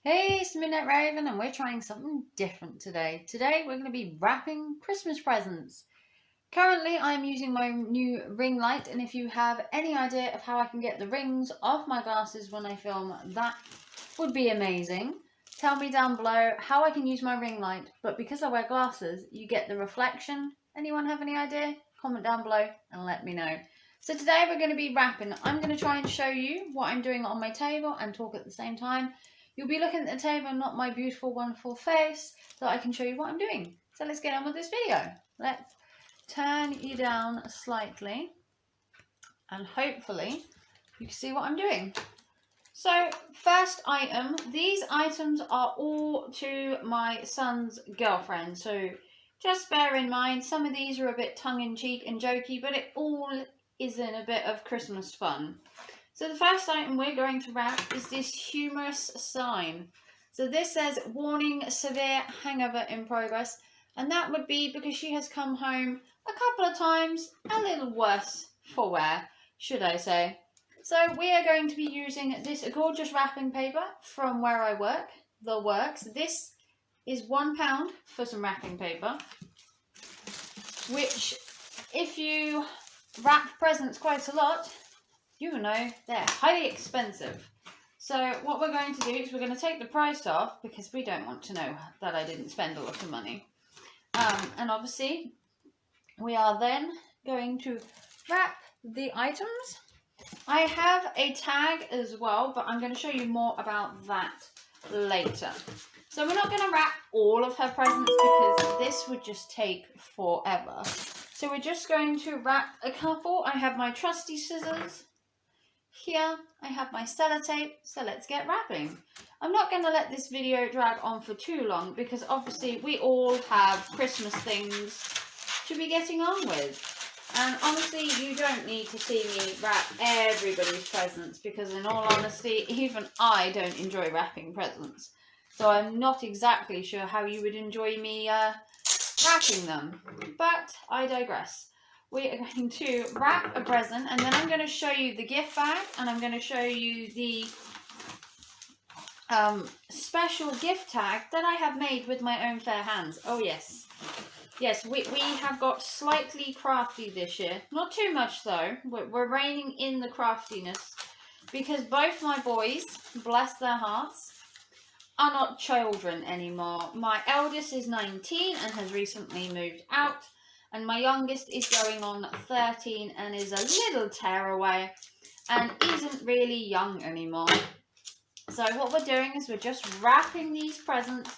Hey, it's Midnight Raven and we're trying something different today. Today we're going to be wrapping Christmas presents. Currently I'm using my new ring light, and if you have any idea of how I can get the rings off my glasses when I film, that would be amazing. Tell me down below how I can use my ring light, but because I wear glasses you get the reflection. Anyone have any idea? Comment down below and let me know. So today we're going to be wrapping. I'm going to try and show you what I'm doing on my table and talk at the same time. You'll be looking at the table, not my beautiful, wonderful face, so I can show you what I'm doing. So let's get on with this video. Let's turn you down slightly, and hopefully you can see what I'm doing. So first item, these items are all to my son's girlfriend. So just bear in mind, some of these are a bit tongue-in-cheek and jokey, but it all is in a bit of Christmas fun. So the first item we're going to wrap is this humorous sign. So this says, "Warning, severe hangover in progress." And that would be because she has come home a couple of times, a little worse for wear, should I say. So we are going to be using this gorgeous wrapping paper from where I work, The Works. This is £1 for some wrapping paper, which if you wrap presents quite a lot, you know they're highly expensive. So what we're going to do is we're going to take the price off, because we don't want to know that I didn't spend a lot of money. And obviously we are then going to wrap the items. I have a tag as well, but I'm going to show you more about that later. So we're not going to wrap all of her presents because this would just take forever. So we're just going to wrap a couple. I have my trusty scissors. Here I have my sellotape, so let's get wrapping. I'm not going to let this video drag on for too long because obviously we all have Christmas things to be getting on with. And honestly, you don't need to see me wrap everybody's presents, because in all honesty, even I don't enjoy wrapping presents. So I'm not exactly sure how you would enjoy me wrapping them, but I digress. We are going to wrap a present, and then I'm going to show you the gift bag, and I'm going to show you the special gift tag that I have made with my own fair hands. Oh yes, yes, we have got slightly crafty this year. Not too much though. We're reining in the craftiness because both my boys, bless their hearts, are not children anymore. My eldest is 19 and has recently moved out. And my youngest is going on 13 and is a little tearaway and isn't really young anymore. So what we're doing is we're just wrapping these presents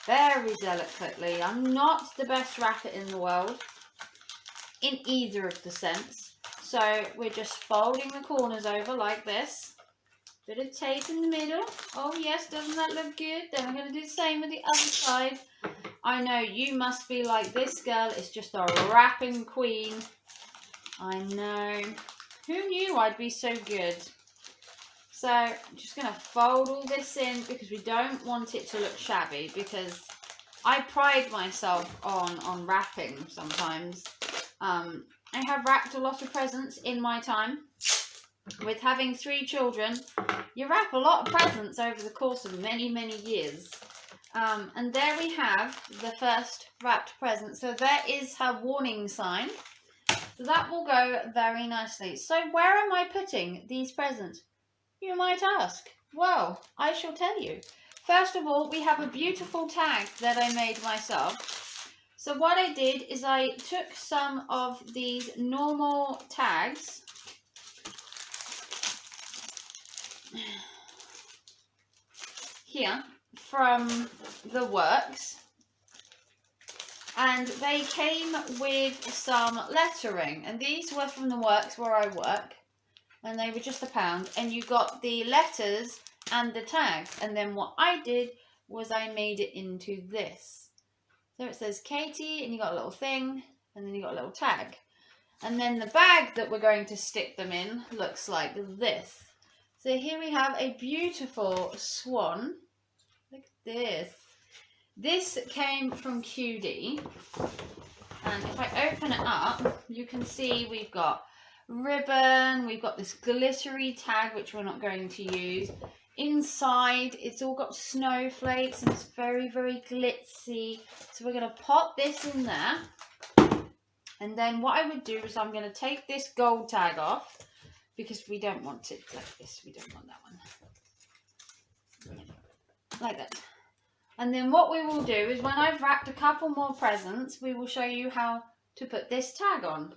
very delicately. I'm not the best wrapper in the world in either of the sense. So we're just folding the corners over like this. Bit of tape in the middle. Oh yes, doesn't that look good? Then we're going to do the same with the other side. I know you must be like, this girl is just a wrapping queen. I know. Who knew I'd be so good? So I'm just going to fold all this in because we don't want it to look shabby, because I pride myself on wrapping sometimes. I have wrapped a lot of presents in my time. With having 3 children, you wrap a lot of presents over the course of many, many years. And there we have the first wrapped present. So there is her warning sign. So that will go very nicely. So where am I putting these presents, you might ask? Well, I shall tell you. First of all, we have a beautiful tag that I made myself. So what I did is I took some of these normal tags here from The Works, and they came with some lettering, and these were from The Works where I work, and they were just £1, and you got the letters and the tags. And then what I did was I made it into this. So it says Katie, and you got a little thing, and then you got a little tag, and then the bag that we're going to stick them in looks like this. So here we have a beautiful swan. Look at this. This came from QD. And if I open it up, you can see we've got ribbon. We've got this glittery tag, which we're not going to use. In inside it's all got snowflakes and it's very, very glitzy. So we're going to pop this in there. And then what I would do is I'm going to take this gold tag off because we don't want it like this. We don't want that one. Like that. And then what we will do is when I've wrapped a couple more presents, we will show you how to put this tag on.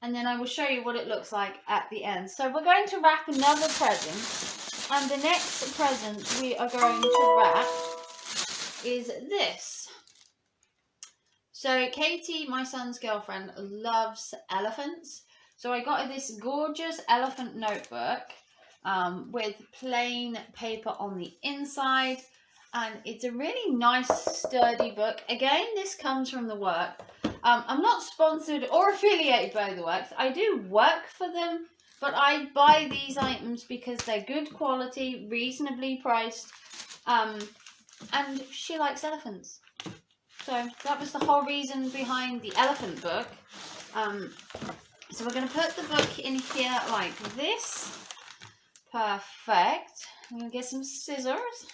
And then I will show you what it looks like at the end. So we're going to wrap another present. And the next present we are going to wrap is this. So Katie, my son's girlfriend, loves elephants. So I got her this gorgeous elephant notebook with plain paper on the inside. And it's a really nice, sturdy book. Again, this comes from the work. I'm not sponsored or affiliated by the works. I do work for them, but I buy these items because they're good quality, reasonably priced, and she likes elephants. So that was the whole reason behind the elephant book. So we're going to put the book in here like this. Perfect. I'm going to get some scissors.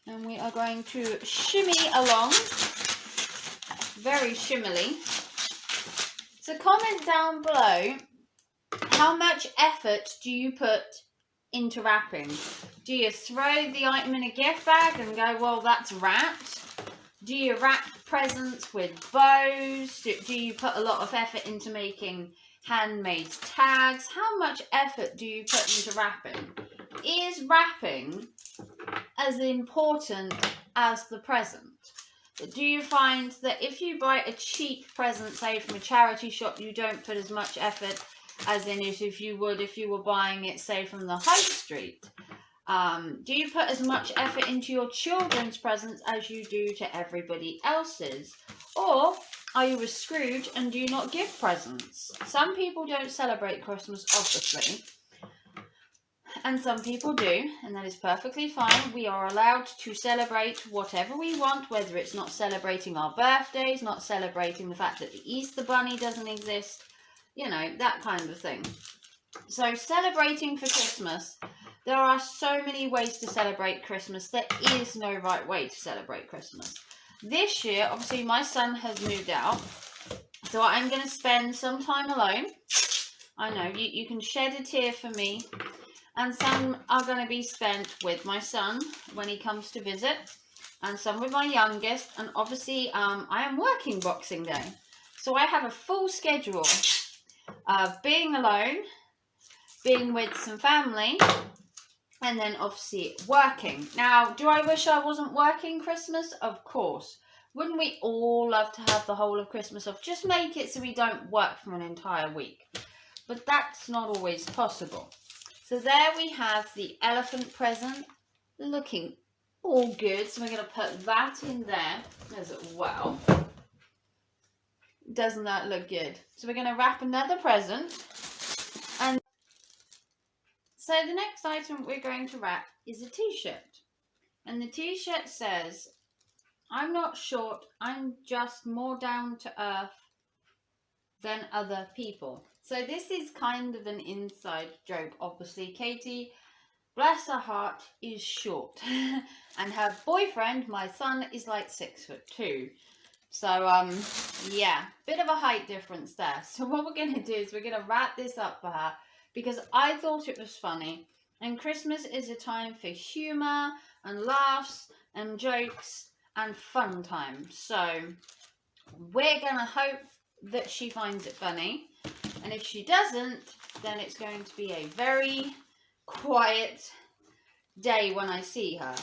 And we are going to shimmy along. Very shimmily. So comment down below, how much effort do you put into wrapping? Do you throw the item in a gift bag and go, well, that's wrapped? Do you wrap presents with bows? Do you put a lot of effort into making handmade tags? How much effort do you put into wrapping? Is wrapping as important as the present? Do you find that if you buy a cheap present, say from a charity shop, you don't put as much effort as in if you would if you were buying it, say, from the high street? Do you put as much effort into your children's presents as you do to everybody else's? Or are you a Scrooge and do you not give presents? Some people don't celebrate Christmas, obviously. And some people do, and that is perfectly fine. We are allowed to celebrate whatever we want, whether it's not celebrating our birthdays, not celebrating the fact that the Easter Bunny doesn't exist, you know, that kind of thing. So celebrating for Christmas, there are so many ways to celebrate Christmas. There is no right way to celebrate Christmas. This year, obviously, my son has moved out, so I'm going to spend some time alone. I know, you can shed a tear for me. And some are going to be spent with my son when he comes to visit. And some with my youngest. And obviously, I am working Boxing Day. So I have a full schedule of being alone, being with some family, and then obviously working. Now, do I wish I wasn't working Christmas? Of course. Wouldn't we all love to have the whole of Christmas off? Just make it so we don't work for an entire week. But that's not always possible. So there we have the elephant present looking all good. So we're going to put that in there as well. Doesn't that look good? So we're going to wrap another present. And so the next item we're going to wrap is a t-shirt. And the t-shirt says, I'm not short, I'm just more down to earth than other people. So this is kind of an inside joke, obviously. Katie, bless her heart, is short. And her boyfriend, my son, is like 6'2". So, yeah, bit of a height difference there. So what we're going to do is we're going to wrap this up for her because I thought it was funny. And Christmas is a time for humour and laughs and jokes and fun time. So we're going to hope that she finds it funny. And if she doesn't, then it's going to be a very quiet day when I see her.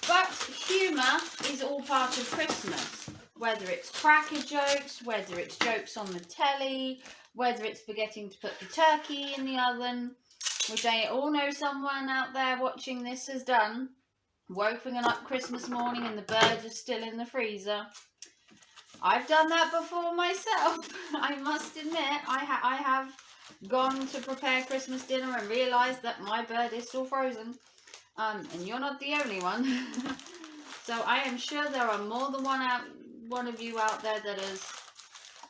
But humour is all part of Christmas. Whether it's cracker jokes, whether it's jokes on the telly, whether it's forgetting to put the turkey in the oven, which I all know someone out there watching this has done. Woken up Christmas morning and the birds are still in the freezer. I've done that before myself. I must admit, I have gone to prepare Christmas dinner and realised that my bird is still frozen. And you're not the only one. So I am sure there are more than one of you out there that has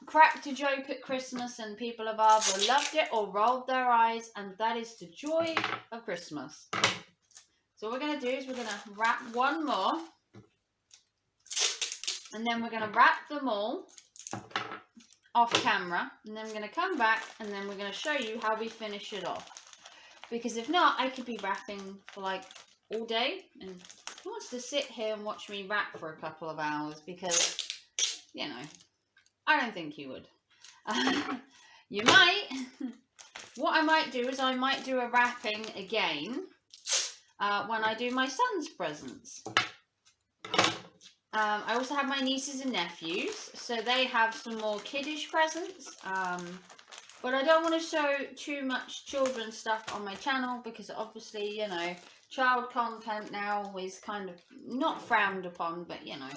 cracked a joke at Christmas and people have either loved it or rolled their eyes, and that is the joy of Christmas. So what we're going to do is we're going to wrap one more, and then we're going to wrap them all off camera, and then we're going to come back and then we're going to show you how we finish it off. Because if not, I could be wrapping for like all day, and who wants to sit here and watch me wrap for a couple of hours? Because, you know, I don't think you would. You might. What I might do is I might do a wrapping again when I do my son's presents. I also have my nieces and nephews, so they have some more kiddish presents. But I don't want to show too much children's stuff on my channel because obviously, you know, child content now is kind of not frowned upon, but you know.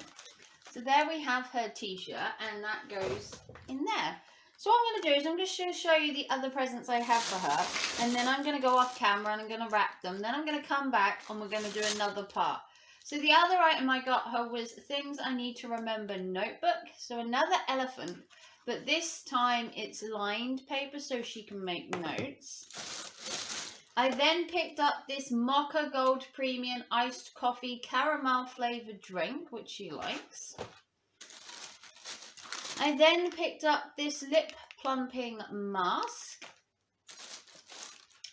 So there we have her t-shirt, and that goes in there. So what I'm going to do is I'm just going to show you the other presents I have for her, and then I'm going to go off camera and I'm going to wrap them. Then I'm going to come back and we're going to do another part. So the other item I got her was things I need to remember notebook. So another elephant, but this time it's lined paper so she can make notes. I then picked up this Mocha Gold Premium Iced Coffee Caramel Flavoured drink, which she likes. I then picked up this lip plumping mask.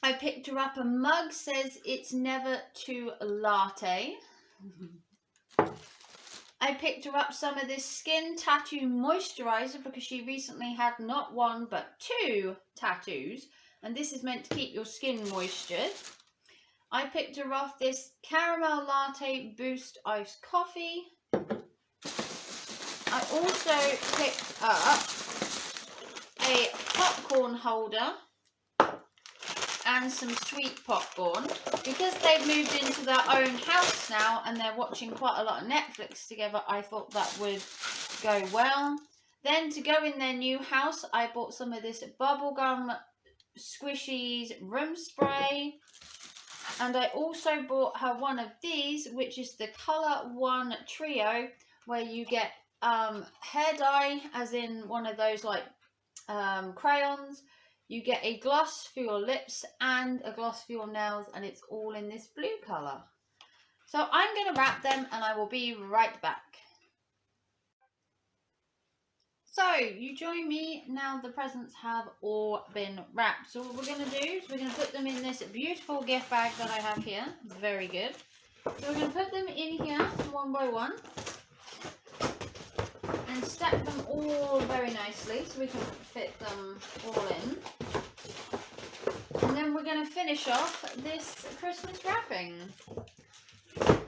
I picked her up a mug, says it's never too latte. I picked her up some of this Skin Tattoo Moisturizer because she recently had not one but 2 tattoos, and this is meant to keep your skin moistured. I picked her off this Caramel Latte Boost Iced Coffee. I also picked up a popcorn holder and some sweet popcorn because they've moved into their own house now and they're watching quite a lot of Netflix together. I thought that would go well. Then to go in their new house, I bought some of this bubblegum squishies room spray, and I also bought her one of these, which is the Color One Trio, where you get hair dye, as in one of those like crayons. You get a gloss for your lips and a gloss for your nails, and it's all in this blue colour. So I'm going to wrap them and I will be right back. So you join me now. The presents have all been wrapped. So what we're going to do is we're going to put them in this beautiful gift bag that I have here. Very good. So we're going to put them in here one by one and stack them all very nicely so we can fit them all in. And then we're going to finish off this Christmas wrapping.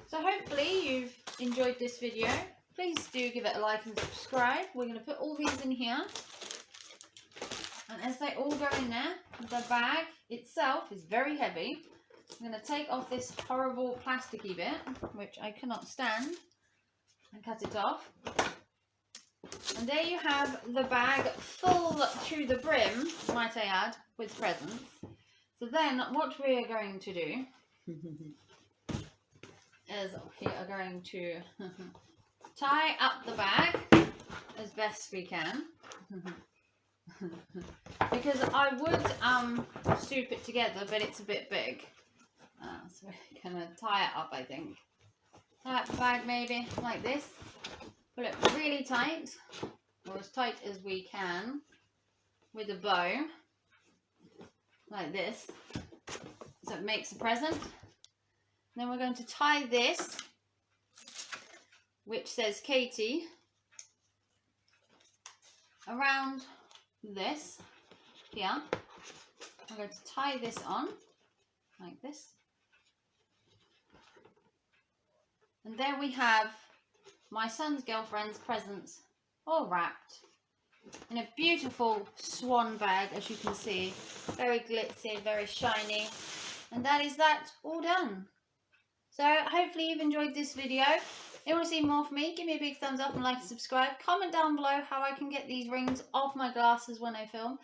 So hopefully you've enjoyed this video. Please do give it a like and subscribe. We're going to put all these in here. And as they all go in there, the bag itself is very heavy. I'm going to take off this horrible plasticky bit, which I cannot stand, and cut it off. And there you have the bag full to the brim, might I add, with presents. So then what we are going to do is we are going to tie up the bag as best we can. Because I would soup it together, but it's a bit big. So we're going to tie it up, I think. Tie up the bag maybe like this. Pull it really tight, or as tight as we can, with a bow, like this, so it makes a present. Then we're going to tie this, which says Katie, around this here. I'm going to tie this on, like this. And there we have my son's girlfriend's presents all wrapped in a beautiful swan bag, as you can see. Very glitzy, very shiny. And that is that all done. So hopefully you've enjoyed this video. If you want to see more from me, give me a big thumbs up and like and subscribe. Comment down below how I can get these rings off my glasses when I film.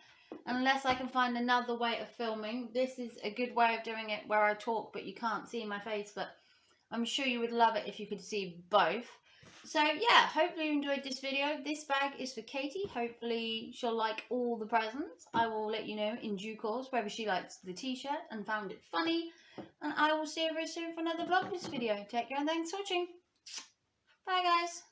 Unless I can find another way of filming. This is a good way of doing it where I talk but you can't see my face. But I'm sure you would love it if you could see both. So yeah, hopefully you enjoyed this video. This bag is for Katie. Hopefully she'll like all the presents. I will let you know in due course whether she likes the t-shirt and found it funny. And I will see you very soon for another Vlogmas video. Take care and thanks for watching. Bye guys.